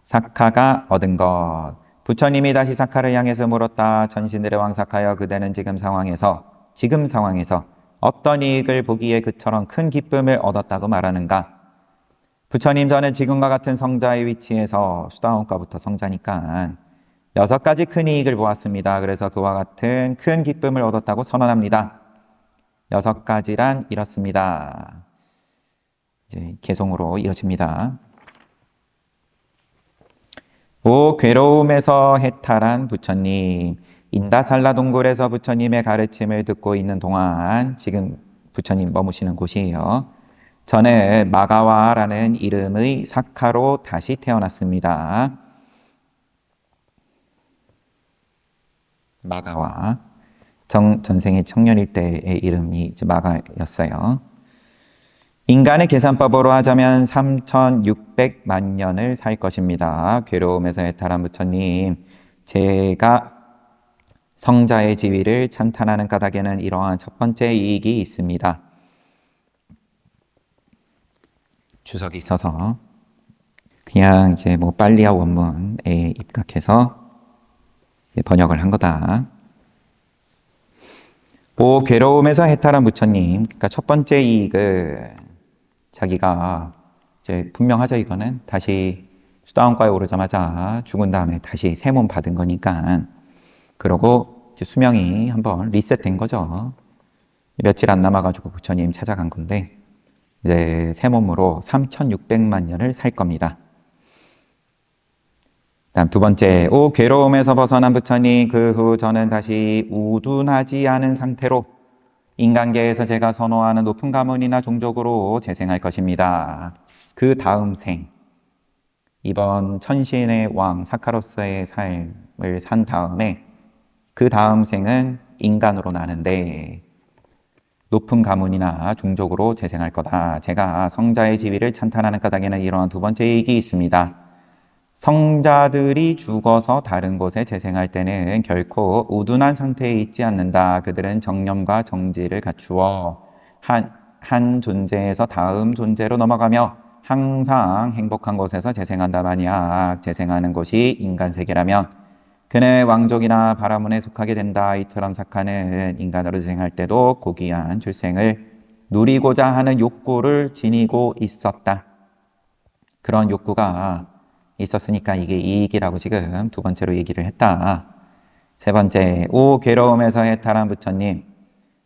사카가 얻은 것. 부처님이 다시 사카를 향해서 물었다. 천신들의 왕 사카여, 그대는 지금 상황에서 어떤 이익을 보기에 그처럼 큰 기쁨을 얻었다고 말하는가? 부처님, 저는 지금과 같은 성자의 위치에서 수다원과부터 성자니까 6가지 큰 이익을 보았습니다. 그래서 그와 같은 큰 기쁨을 얻었다고 선언합니다. 6가지란 이렇습니다. 이제 개송으로 이어집니다. 오 괴로움에서 해탈한 부처님, 인다살라 동굴에서 부처님의 가르침을 듣고 있는 동안, 지금 부처님 머무시는 곳이에요. 저는 마가와라는 이름의 사카로 다시 태어났습니다. 마가와, 전생의 청년일 때의 이름이 이제 마가였어요. 인간의 계산법으로 하자면 3,600만 년을 살 것입니다. 괴로움에서 해탈한 부처님, 제가 성자의 지위를 찬탄하는 까닭에는 이러한 첫 번째 이익이 있습니다. 주석이 있어서 그냥 이제 뭐 빨리아 원문에 입각해서 번역을 한 거다. 오 괴로움에서 해탈한 부처님, 그러니까 첫 번째 이익은 자기가 이제 분명하죠. 이거는 다시 수다원과에 오르자마자 죽은 다음에 다시 새 몸 받은 거니까, 그러고 이제 수명이 한번 리셋된 거죠. 며칠 안 남아가지고 부처님 찾아간 건데 이제 새 몸으로 3,600만 년을 살 겁니다. 다음 두 번째, 오 괴로움에서 벗어난 부처님, 그 후 저는 다시 우둔하지 않은 상태로 인간계에서 제가 선호하는 높은 가문이나 종족으로 재생할 것입니다. 그 다음 생, 이번 천신의 왕 사카로스의 삶을 산 다음에 그 다음 생은 인간으로 나는데 높은 가문이나 종족으로 재생할 거다. 제가 성자의 지위를 찬탄하는 까닭에는 이러한 두 번째 얘기 있습니다. 성자들이 죽어서 다른 곳에 재생할 때는 결코 우둔한 상태에 있지 않는다. 그들은 정념과 정지를 갖추어 한 존재에서 다음 존재로 넘어가며 항상 행복한 곳에서 재생한다. 만약 재생하는 곳이 인간 세계라면 그는 왕족이나 바라문에 속하게 된다. 이처럼 사카는 인간으로 재생할 때도 고귀한 출생을 누리고자 하는 욕구를 지니고 있었다. 그런 욕구가 있었으니까 이게 이익이라고 지금 두 번째로 얘기를 했다. 세 번째, 오 괴로움에서 해탈한 부처님,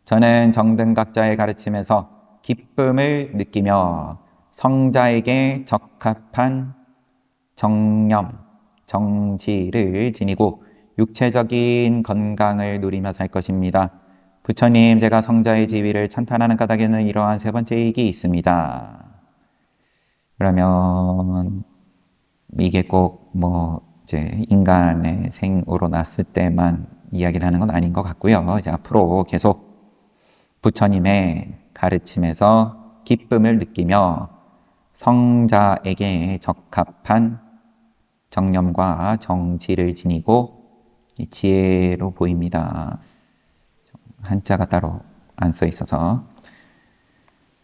저는 정등각자의 가르침에서 기쁨을 느끼며 성자에게 적합한 정념, 정지를 지니고 육체적인 건강을 누리며 살 것입니다. 부처님, 제가 성자의 지위를 찬탄하는 까닭에는 이러한 세 번째 이익이 있습니다. 그러면 이게 꼭 이제 인간의 생으로 났을 때만 이야기를 하는 건 아닌 것 같고요. 이제 앞으로 계속 부처님의 가르침에서 기쁨을 느끼며 성자에게 적합한 정념과 정지를 지니고 지혜로 보입니다. 한자가 따로 안 써 있어서.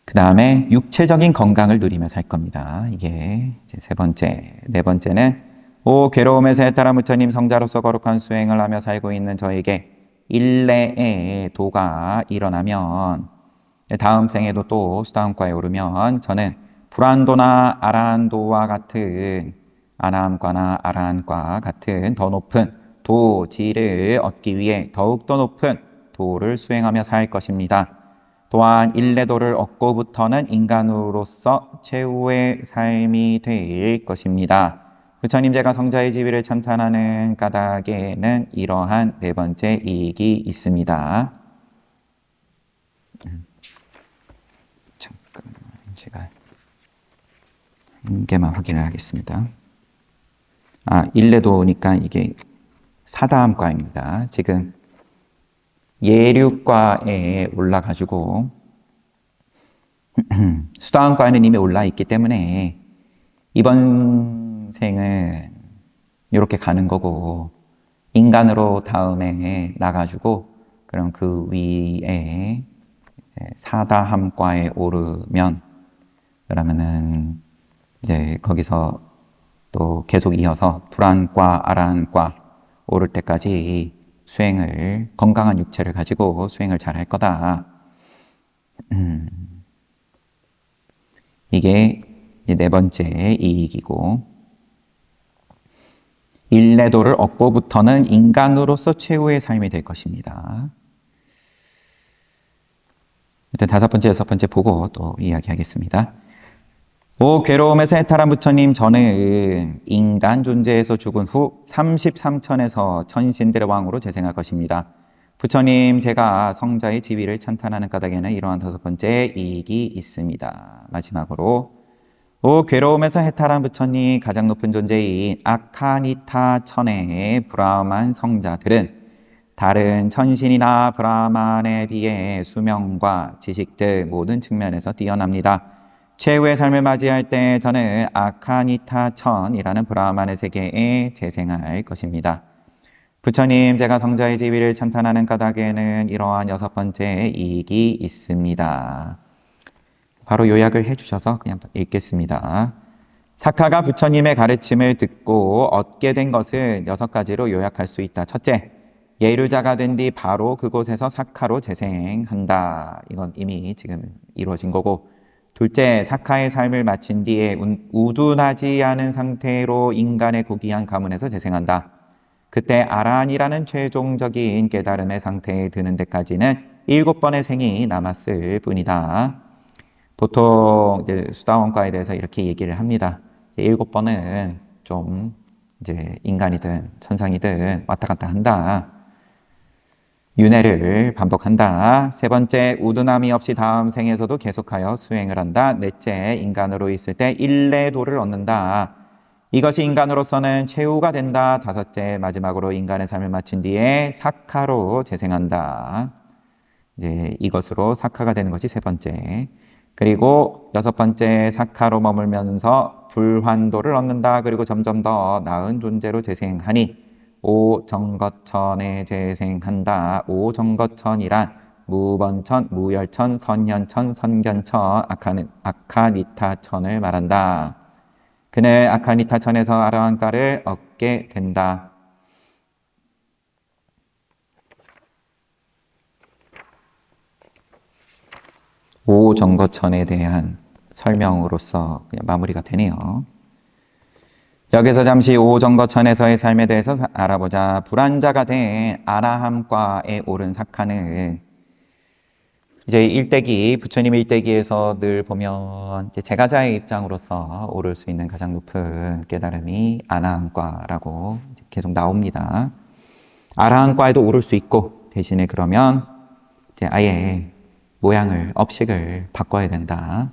그 다음에 육체적인 건강을 누리며 살 겁니다. 이게 이제 세 번째. 네 번째는 오 괴로움에서 해탈한 부처님, 성자로서 거룩한 수행을 하며 살고 있는 저에게 일례의 도가 일어나면 다음 생에도 또 수다함과에 오르면 저는 불안도나 아라한도와 같은 아나함과나 아라한과 같은 더 높은 도지를 얻기 위해 더욱더 높은 도를 수행하며 살 것입니다. 또한 일례도를 얻고부터는 인간으로서 최후의 삶이 될 것입니다. 부처님, 제가 성자의 지위를 찬탄하는 까닭에는 이러한 네 번째 이익이 있습니다. 잠깐만, 제가 한 개만 확인을 하겠습니다. 일례도니까 이게 사다함과입니다. 지금 예류과에 올라가지고 수다함과에는 이미 올라 있기 때문에 이번 생은 이렇게 가는 거고 인간으로 다음에 나가지고 그럼 그 위에 사다함과에 오르면 그러면은 이제 거기서 또 계속 이어서 불안과 아라한과 오를 때까지 수행을, 건강한 육체를 가지고 수행을 잘 할 거다. 이게 네 번째 이익이고, 일례도를 얻고부터는 인간으로서 최후의 삶이 될 것입니다. 일단 다섯 번째, 여섯 번째 보고 또 이야기하겠습니다. 오 괴로움에서 해탈한 부처님, 저는 인간 존재에서 죽은 후 33천에서 천신들의 왕으로 재생할 것입니다. 부처님, 제가 성자의 지위를 찬탄하는 까닭에는 이러한 다섯 번째 이익이 있습니다. 마지막으로 오 괴로움에서 해탈한 부처님, 가장 높은 존재인 아카니타 천의 브라만 성자들은 다른 천신이나 브라만에 비해 수명과 지식 등 모든 측면에서 뛰어납니다. 최후의 삶을 맞이할 때 저는 아카니타 천이라는 브라만의 세계에 재생할 것입니다. 부처님, 제가 성자의 지위를 찬탄하는 까닭에는 이러한 여섯 번째 이익이 있습니다. 바로 요약을 해주셔서 그냥 읽겠습니다. 사카가 부처님의 가르침을 듣고 얻게 된 것은 여섯 가지로 요약할 수 있다. 첫째, 예류자가 된 뒤 바로 그곳에서 사카로 재생한다. 이건 이미 지금 이루어진 거고, 둘째, 사카의 삶을 마친 뒤에 우둔하지 않은 상태로 인간의 고귀한 가문에서 재생한다. 그때 아라한이라는 최종적인 깨달음의 상태에 드는 데까지는 7번의 생이 남았을 뿐이다. 보통 이제 수다원과에 대해서 이렇게 얘기를 합니다. 7번은 좀 이제 인간이든 천상이든 왔다 갔다 한다. 윤회를 반복한다. 세 번째, 우둔함이 없이 다음 생에서도 계속하여 수행을 한다. 넷째, 인간으로 있을 때 일례도를 얻는다. 이것이 인간으로서는 최후가 된다. 다섯째, 마지막으로 인간의 삶을 마친 뒤에 사카로 재생한다. 이제 이것으로 사카가 되는 것이 세 번째. 그리고 여섯 번째, 사카로 머물면서 불환도를 얻는다. 그리고 점점 더 나은 존재로 재생하니 오정거천에 재생한다. 오정거천이란 무번천, 무열천, 선현천, 선견천, 아카니타천을 말한다. 그는 아카니타천에서 아라한가를 얻게 된다. 오정거천에 대한 설명으로서 그냥 마무리가 되네요. 여기서 잠시 오정거천에서의 삶에 대해서 알아보자. 불안자가 된 아라함과에 오른 사카는 이제 일대기, 부처님의 일대기에서 늘 보면 이제 제가자의 입장으로서 오를 수 있는 가장 높은 깨달음이 아라함과라고 계속 나옵니다. 아라함과에도 오를 수 있고 대신에 그러면 이제 아예 모양을, 업식을 바꿔야 된다.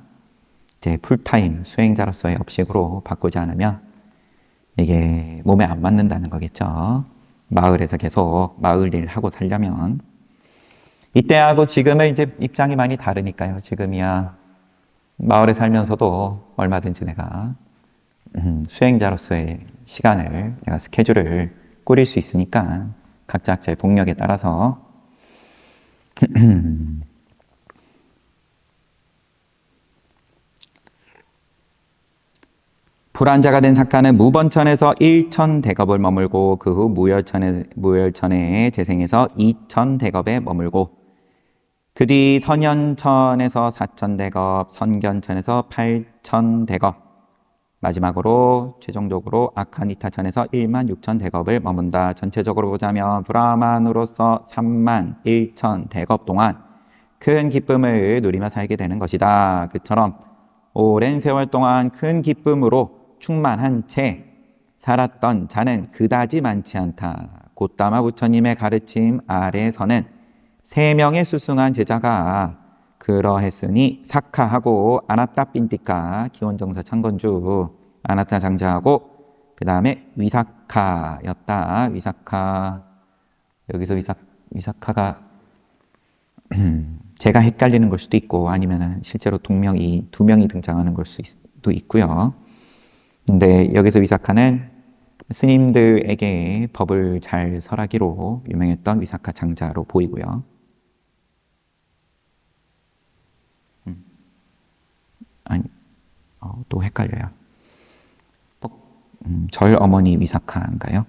이제 풀타임 수행자로서의 업식으로 바꾸지 않으면 이게 몸에 안 맞는다는 거겠죠. 마을에서 계속 마을 일 하고 살려면. 이때하고 지금의 이제 입장이 많이 다르니까요. 지금이야 마을에 살면서도 얼마든지 내가 수행자로서의 시간을, 내가 스케줄을 꾸릴 수 있으니까 각자의 복력에 따라서 불안자가 된 사카는 무번천에서 1천대겁을 머물고 그 후 무열천에 재생해서 2천대겁에 머물고 그 뒤 선현천에서 4천대겁, 선견천에서 8천대겁, 마지막으로 최종적으로 아카니타천에서 1만 6천 대겁을 머문다. 전체적으로 보자면 브라만으로서 3만 1천 대겁 동안 큰 기쁨을 누리며 살게 되는 것이다. 그처럼 오랜 세월 동안 큰 기쁨으로 충만한 채 살았던 자는 그다지 많지 않다. 곧다마 부처님의 가르침 아래서는 3명의 수승한 제자가 그러했으니 사카하고 아나타 빈티카 기원정사 창건주 아나타 장자하고 그 다음에 위사카였다. 위사카, 여기서 위사카가 제가 헷갈리는 걸 수도 있고 아니면 실제로 동명이 2명이 등장하는 걸 수도 있고요. 근데 여기서 위사카는 스님들에게 법을 잘 설하기로 유명했던 위사카 장자로 보이고요. 아니, 또 헷갈려요. 절 어머니 위사카인가요?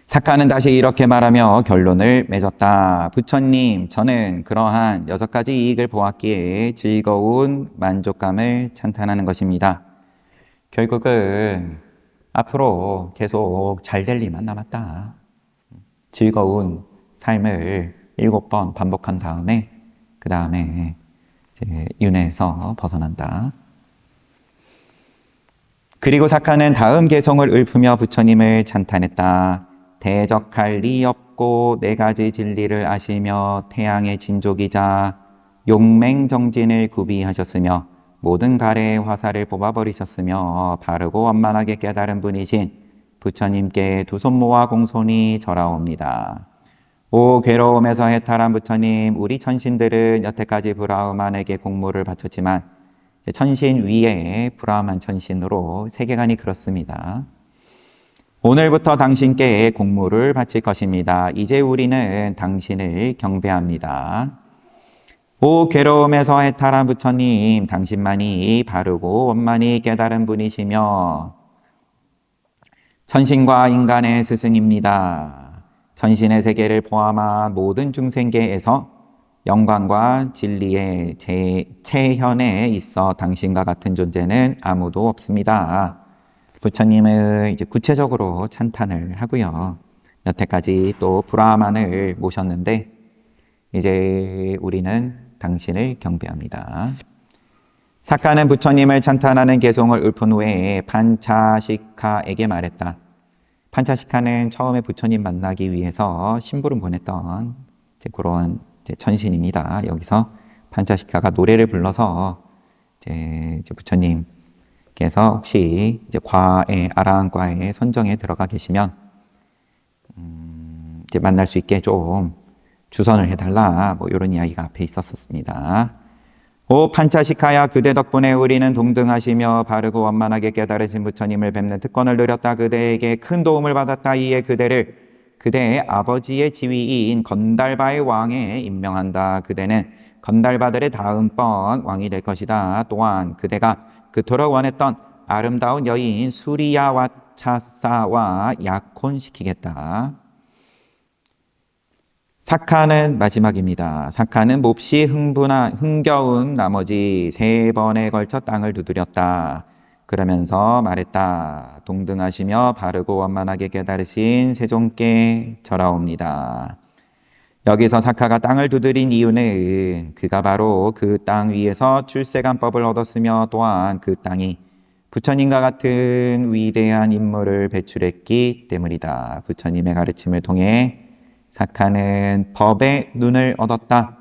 사카는 다시 이렇게 말하며 결론을 맺었다. 부처님, 저는 그러한 6가지 이익을 보았기에 즐거운 만족감을 찬탄하는 것입니다. 결국은 앞으로 계속 잘 될 일만 남았다. 즐거운 삶을 7번 반복한 다음에 그 다음에 이제 윤회에서 벗어난다. 그리고 사카는 다음 개성을 읊으며 부처님을 찬탄했다. 대적할 리 없고 4가지 진리를 아시며 태양의 진족이자 용맹정진을 구비하셨으며 모든 가래의 화살을 뽑아버리셨으며 바르고 원만하게 깨달은 분이신 부처님께 두 손 모아 공손히 절하옵니다. 오 괴로움에서 해탈한 부처님, 우리 천신들은 여태까지 브라흐만에게 공무를 바쳤지만 천신 위에 브라흐만 천신으로 세계관이 그렇습니다. 오늘부터 당신께 공무를 바칠 것입니다. 이제 우리는 당신을 경배합니다. 오 괴로움에서 해탈한 부처님, 당신만이 바르고 원만히 깨달은 분이시며 천신과 인간의 스승입니다. 천신의 세계를 포함한 모든 중생계에서 영광과 진리의 체현에 있어 당신과 같은 존재는 아무도 없습니다. 부처님을 이제 구체적으로 찬탄을 하고요. 여태까지 또 브라만을 모셨는데 이제 우리는 당신을 경배합니다. 사카는 부처님을 찬탄하는 개송을 읊은 후에 판차시카에게 말했다. 판차시카는 처음에 부처님 만나기 위해서 심부름 보냈던 이제 그런 이제 천신입니다. 여기서 판차시카가 노래를 불러서 이제 부처님께서 혹시 이제 아라한과에 선정에 들어가 계시면 이제 만날 수 있게 좀 주선을 해달라, 뭐 이런 이야기가 앞에 있었습니다. 오 판차시카야, 그대 덕분에 우리는 동등하시며 바르고 원만하게 깨달으신 부처님을 뵙는 특권을 누렸다. 그대에게 큰 도움을 받았다. 이에 그대를 그대의 아버지의 지위인 건달바의 왕에 임명한다. 그대는 건달바들의 다음번 왕이 될 것이다. 또한 그대가 그토록 원했던 아름다운 여인 수리야와차사와 약혼시키겠다. 사카는 마지막입니다. 사카는 몹시 흥겨운 나머지 3번에 걸쳐 땅을 두드렸다. 그러면서 말했다. 동등하시며 바르고 원만하게 깨달으신 세존께 절하옵니다. 여기서 사카가 땅을 두드린 이유는 그가 바로 그 땅 위에서 출세간법을 얻었으며 또한 그 땅이 부처님과 같은 위대한 인물을 배출했기 때문이다. 부처님의 가르침을 통해 사카는 법의 눈을 얻었다.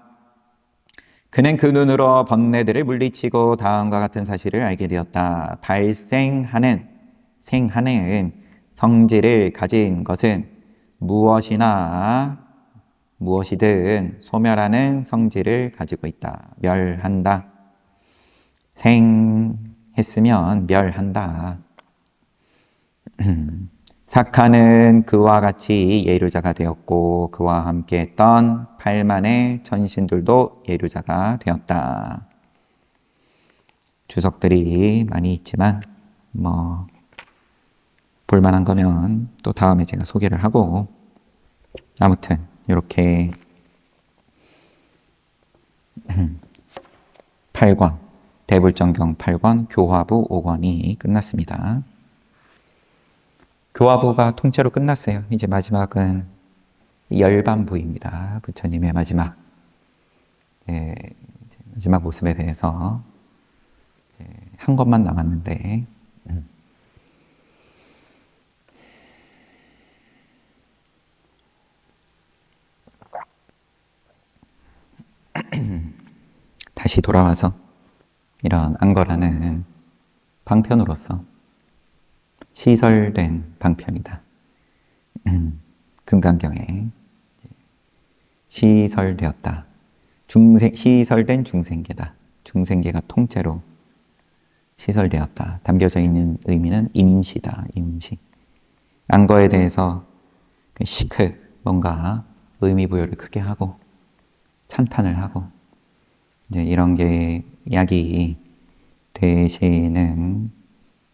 그는 그 눈으로 번뇌들을 물리치고 다음과 같은 사실을 알게 되었다. 생하는 성질을 가진 것은 무엇이든 소멸하는 성질을 가지고 있다. 멸한다. 생했으면 멸한다. 사카는 그와 같이 예류자가 되었고 그와 함께 했던 8만의 천신들도 예류자가 되었다. 주석들이 많이 있지만 뭐 볼만한 거면 또 다음에 제가 소개를 하고, 아무튼 이렇게 8권 대불정경 8권 교화부 5권이 끝났습니다. 교화부가 통째로 끝났어요. 이제 마지막은 열반부입니다. 부처님의 마지막 마지막 모습에 대해서 한 것만 남았는데 다시 돌아와서 이런 안거라는 방편으로서 시설된 방편이다. 금강경에 시설되었다. 시설된 중생계다. 중생계가 통째로 시설되었다. 담겨져 있는 의미는 임시다. 임시. 안거에 대해서 뭔가 의미 부여를 크게 하고 찬탄을 하고 이제 이런 게 약이 되시는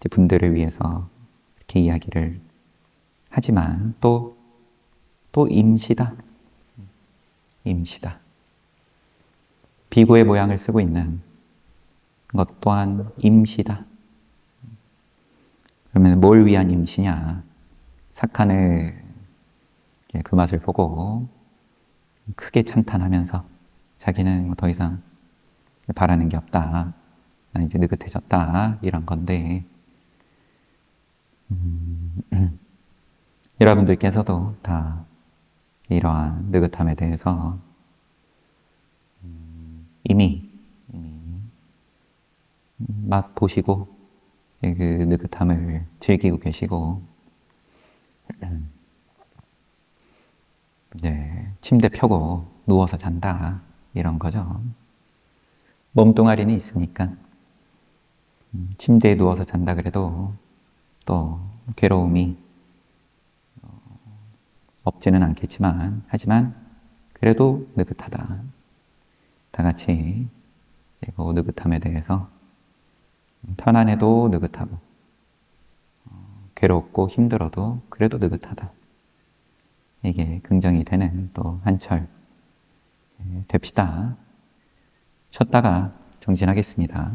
분들을 위해서 이렇게 이야기를 하지만 또 임시다. 임시다. 비구의 모양을 쓰고 있는 것 또한 임시다. 그러면 뭘 위한 임시냐? 사칸의 그 맛을 보고 크게 찬탄하면서 자기는 더 이상 바라는 게 없다. 나 이제 느긋해졌다. 이런 건데 여러분들께서도 다 이러한 느긋함에 대해서 이미 맛보시고 그 느긋함을 즐기고 계시고 이제 침대 펴고 누워서 잔다 이런 거죠. 몸뚱아리는 있으니까 침대에 누워서 잔다 그래도 또 괴로움이 없지는 않겠지만 하지만 그래도 느긋하다. 다 같이 그 느긋함에 대해서 편안해도 느긋하고 괴롭고 힘들어도 그래도 느긋하다. 이게 긍정이 되는 또 한철 됩시다. 쉬었다가 정진하겠습니다.